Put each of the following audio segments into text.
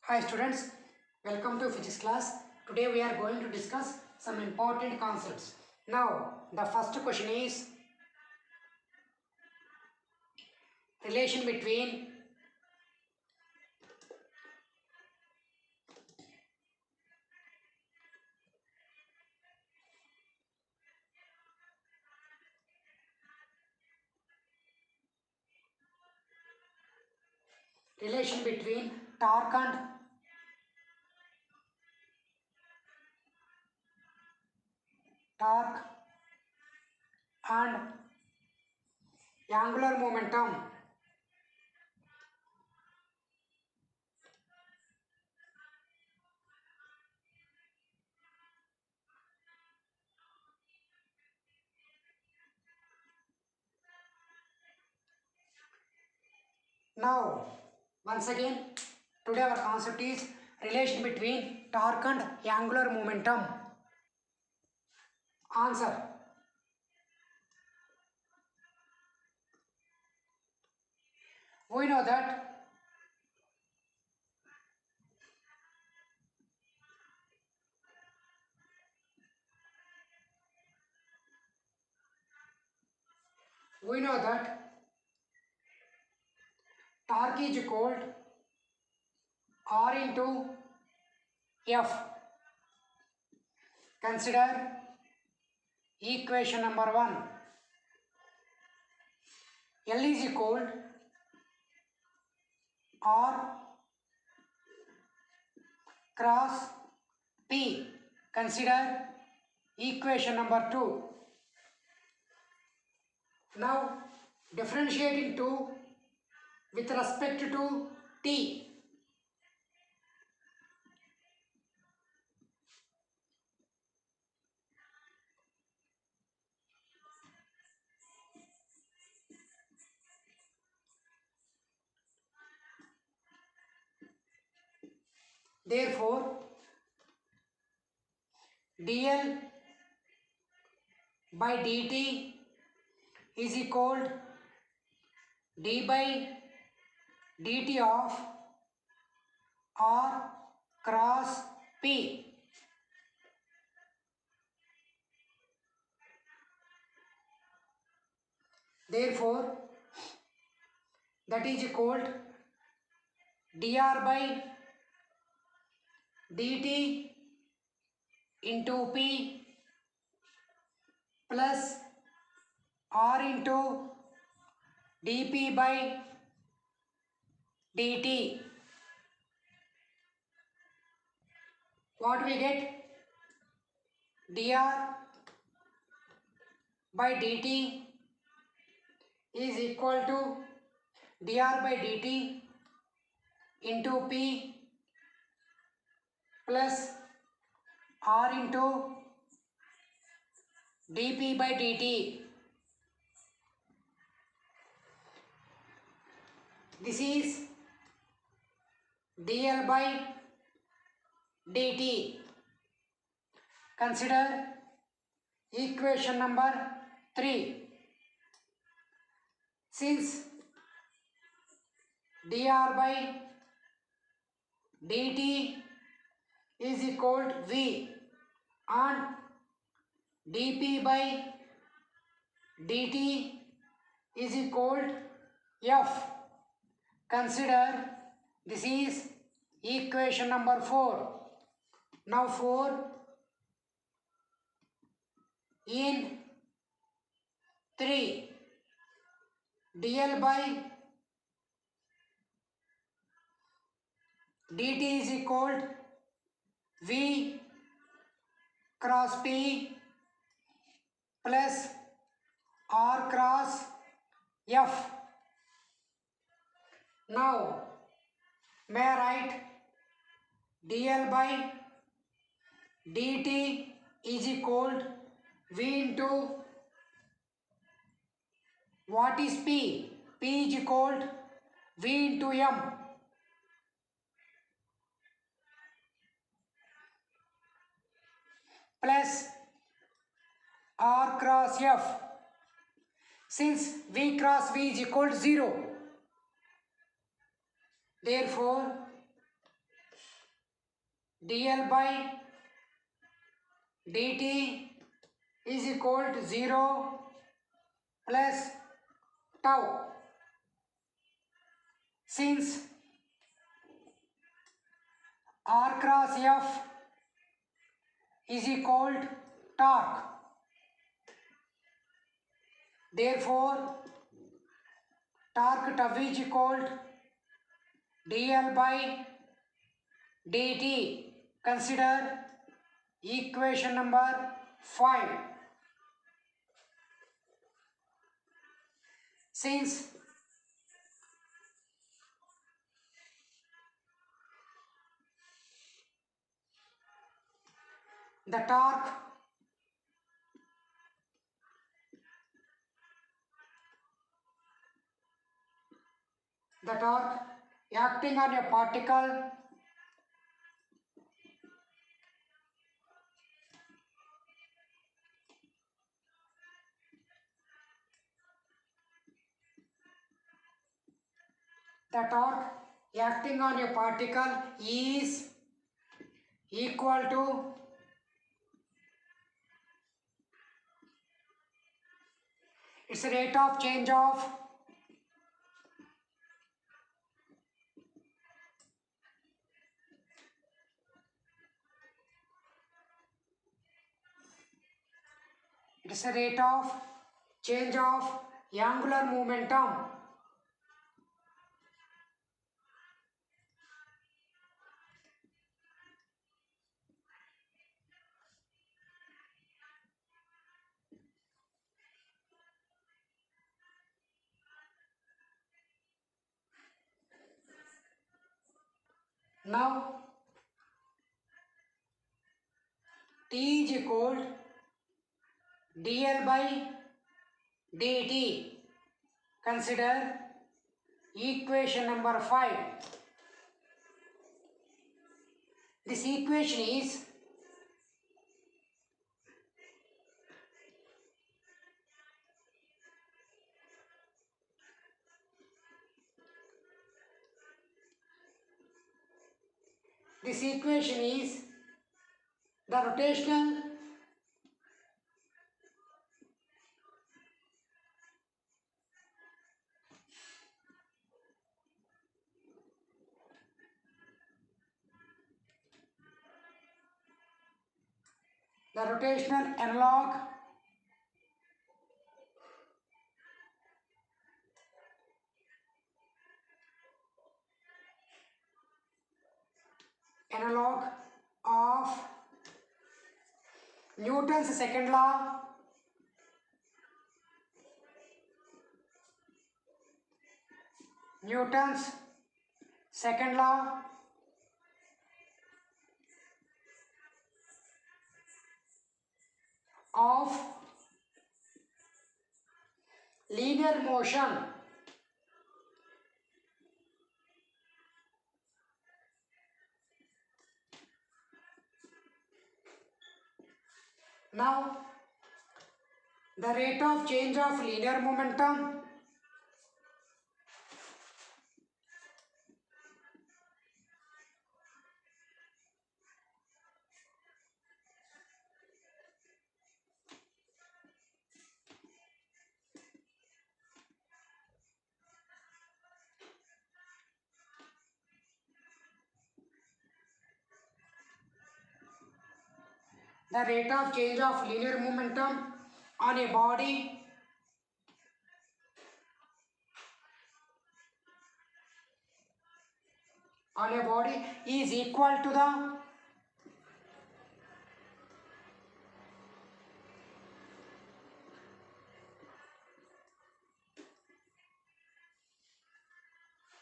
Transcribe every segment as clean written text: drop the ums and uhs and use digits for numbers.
Hi students, welcome to physics class. Today we are going to discuss some important concepts. Now the first question is relation between torque and angular momentum. Now once again today our concept is relation between torque and angular momentum. Answer. We know that torque is equal to R into F. Consider equation number 1. L is equal to R cross P. Consider equation number 2. Now differentiating 2 with respect to T. Therefore, dl by dt is equal to d by dt of R cross P. Therefore, that is equal to dr by dt into P plus R into dp by dt. What we get? dr by dt is equal to dr by dt into P plus R into dp by dt. This is dl by dt. Consider equation number 3. Since dr by dt is equal to V and dp by dt is equal to F. Consider this is equation number 4. Now 4 in 3 dl by dt is equal to V cross P plus R cross F. Now may I write dl by dt is equal to V into what is P? P is equal to V into M plus R cross F. Since V cross V is equal to 0, therefore dl by dt is equal to 0 plus tau. Since r cross f is equal to torque, therefore torque tau is equal to dl by dt. Consider equation number 5. Since the torque acting on a particle is equal to its rate of change of angular momentum. Now T is equal dl by dt. Consider equation number 5. This equation is the rotational analog of Newton's second law of linear motion. Now the rate of change of linear momentum on a body is equal to the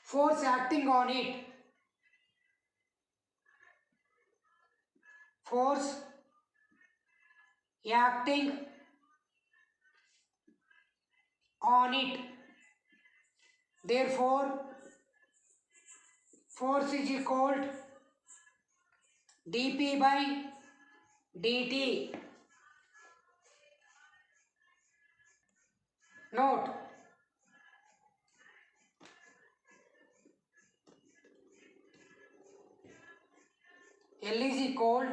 force acting on it. Force acting on it. Therefore, force is equal to dp by dt. Note, L is equal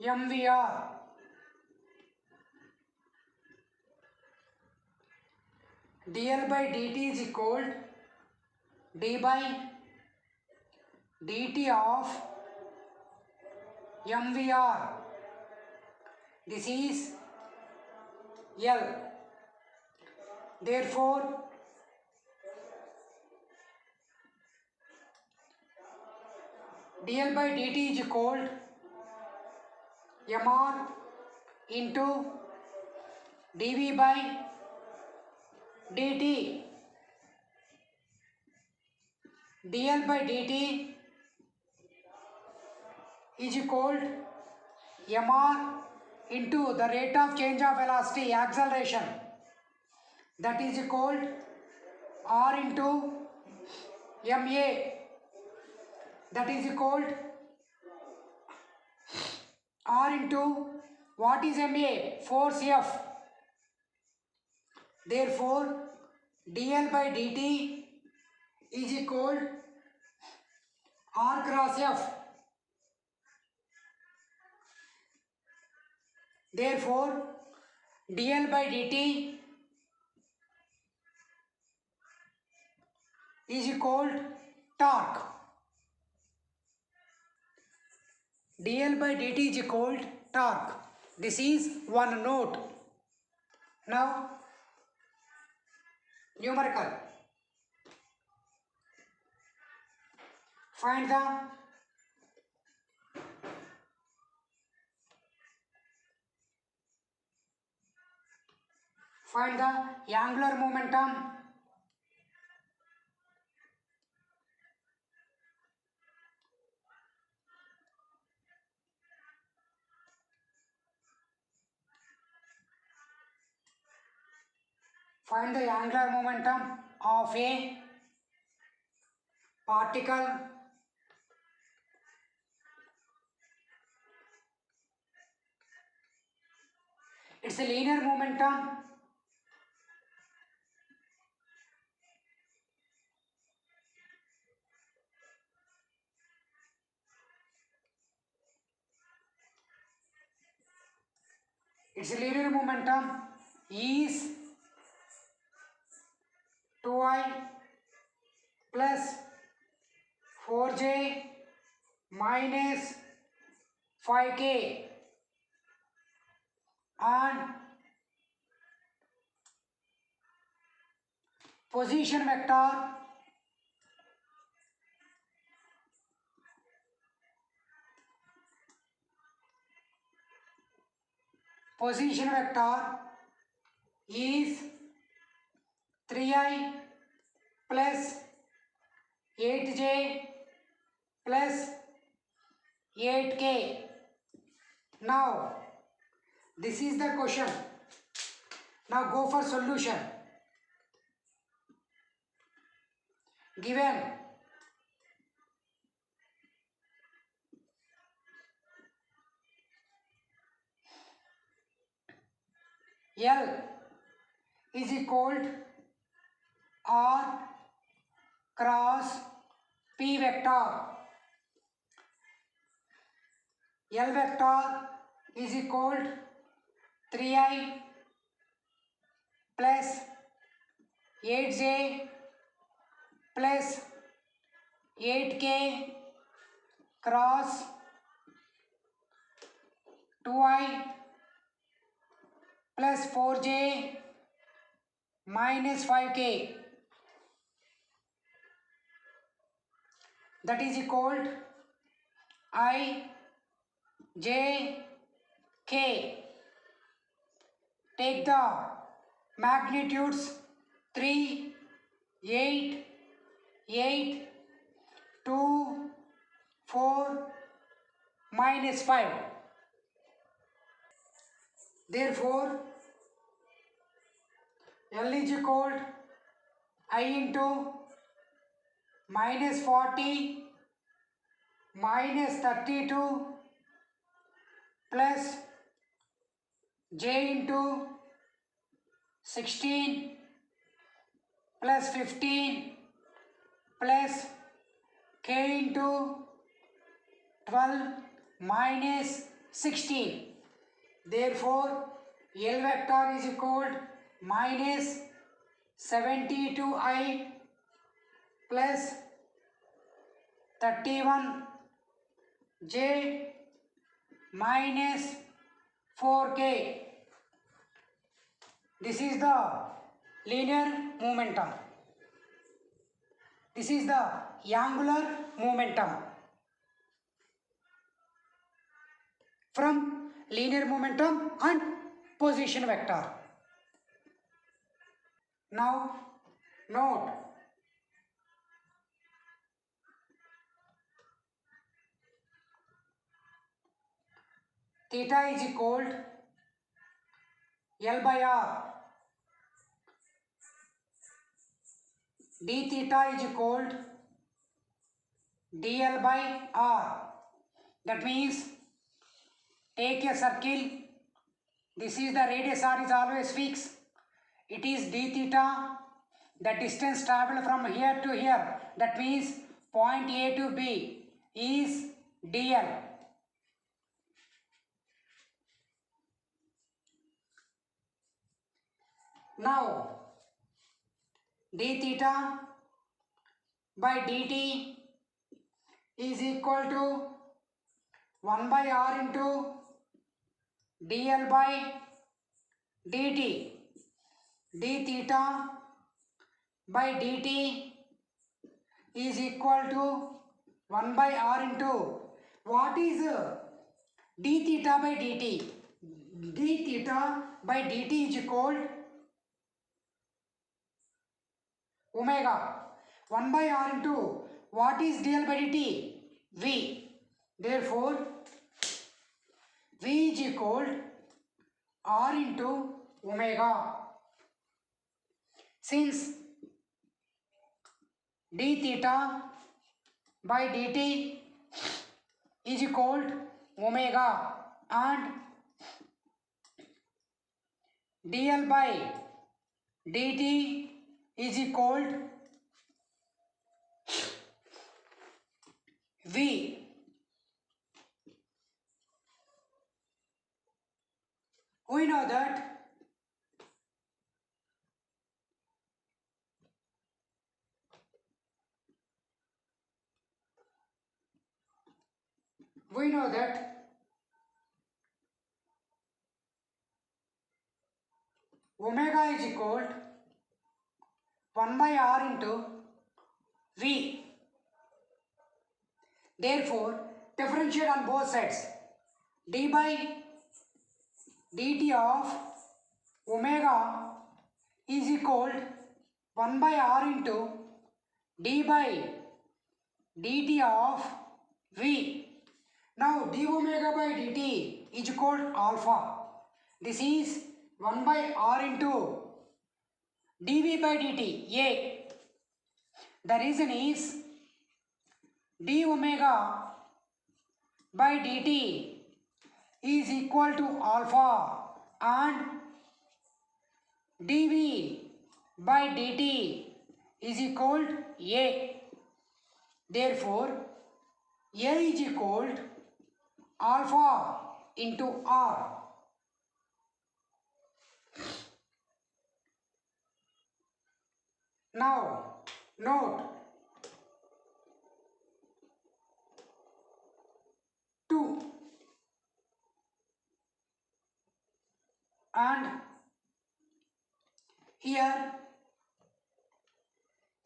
MVR. dl by dt is equal d by dt of MVR. This is L. Therefore, dl by dt is equal mr into dv by dt. dl by dt is equal mr into the rate of change of velocity, acceleration, that is equal r into ma, that is equal r into what is ma? Force F. Therefore, dl by dt is equal r cross F. Therefore, dl by dt is equal torque. dl by dt is equal torque. This is one note. Now, numerical. Find the angular momentum. Find the angular momentum of a particle it's a linear momentum. Its linear momentum is 2I plus 4J minus 5K and position vector is 3I plus 8J plus 8K. Now, this is the question. Now go for solution. Given L is equal R cross P vector. L vector is equal 3I plus 8J plus 8K cross 2I plus 4J minus 5K, that is equal I J K. Take the magnitudes 3, 8, 8, 2, 4, minus 5. Therefore, L is equal I into minus 40 minus 32 plus J into 16 plus 15 plus K into 12 minus 16. Therefore, L vector is equal to minus 72i plus 31j minus 4k. This is the linear momentum. This is the angular momentum. From linear momentum and position vector. Now note theta is equal to L by R. D theta is equal to dl by r. That means take a circle. This is the radius r is always fixed. It is d theta. The distance traveled from here to here. That means point A to B is dl. Now d theta by dt is equal to 1 by r into dl by dt. D theta by dt is equal to 1 by r into what is d theta by dt? D theta by dt is equal omega. 1 by r into what is dl by dt? V. Therefore, V is equal r into omega. Since d theta by dt is equal to omega and dl by dt is equal to V. We know that omega is equal to 1 by r into V. Therefore, differentiate on both sides. D by dt of omega is equal to 1 by r into d by dt of V. Now d omega by dt is equal to alpha. This is 1 by r into dv by dt A. The reason is d omega by dt is equal to alpha and dv by dt is equal to A. Therefore, A is equal to alpha into R. Now, note 2 and here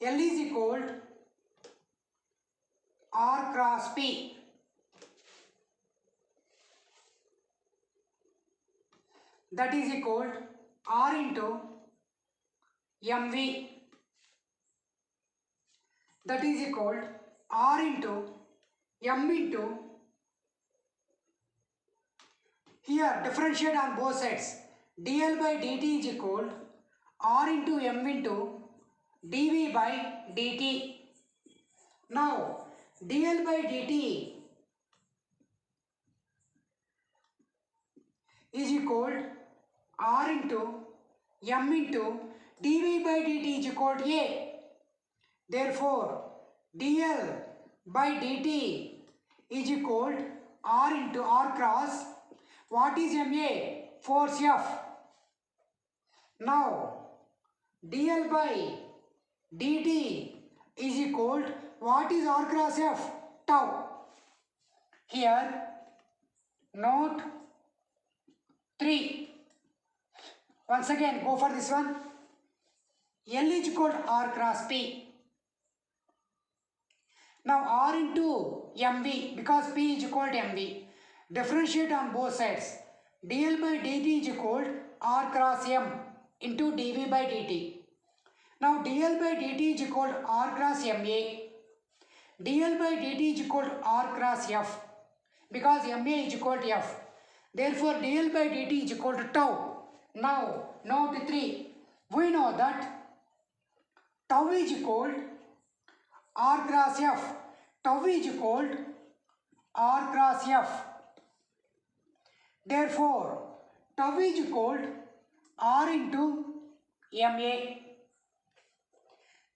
L is equal to R cross P. That is equal to R into MV. That is equal to R into M into, here differentiate on both sides. dl by dt is equal to R into M into dv by dt. Now dl by dt is equal to R into M into dv by dt is equal to A. Therefore, dl by dt is equal to R into R cross. What is MA? Force F. Now dl by dt is equal to what is R cross F? Tau. Here note 3. Once again go for this one. L is equal to R cross P. Now R into mv, because P is equal to mv. Differentiate on both sides. dl by dt is equal to R cross m into dv by dt. Now dl by dt is equal to R cross ma. dl by dt is equal to R cross f, because ma is equal to f. Therefore dl by dt is equal to tau. Now note 3. We know that tau is equal to R cross F. Tau is equal to R cross F. Therefore, tau is equal to R into MA.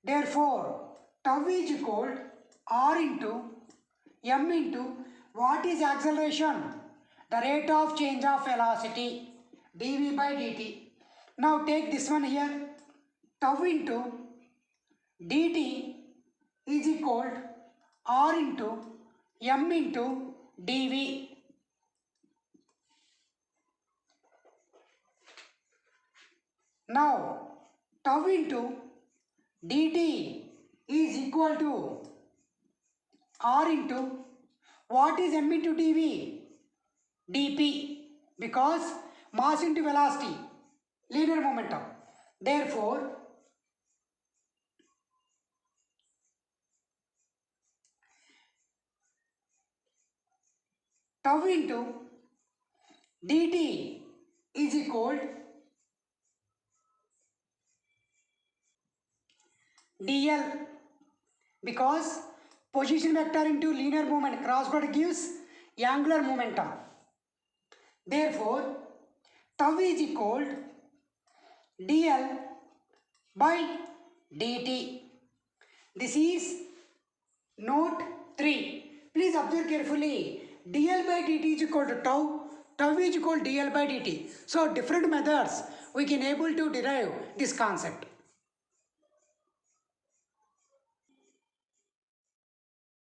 Therefore, tau is equal to R into M into what is acceleration? The rate of change of velocity, dv by dt. Now take this one here. Tau into dt is equal to R into M into dv. Now tau into dt is equal to R into what is M into dv? dp, because mass into velocity, linear momentum. Therefore tau into dt is equal to dl, because position vector into linear movement cross product gives angular momentum. Therefore tau is equal to dl by dt. This is note 3. Please observe carefully. dl by dt is equal to tau. Tau is equal to dl by dt. So different methods we can able to derive this concept.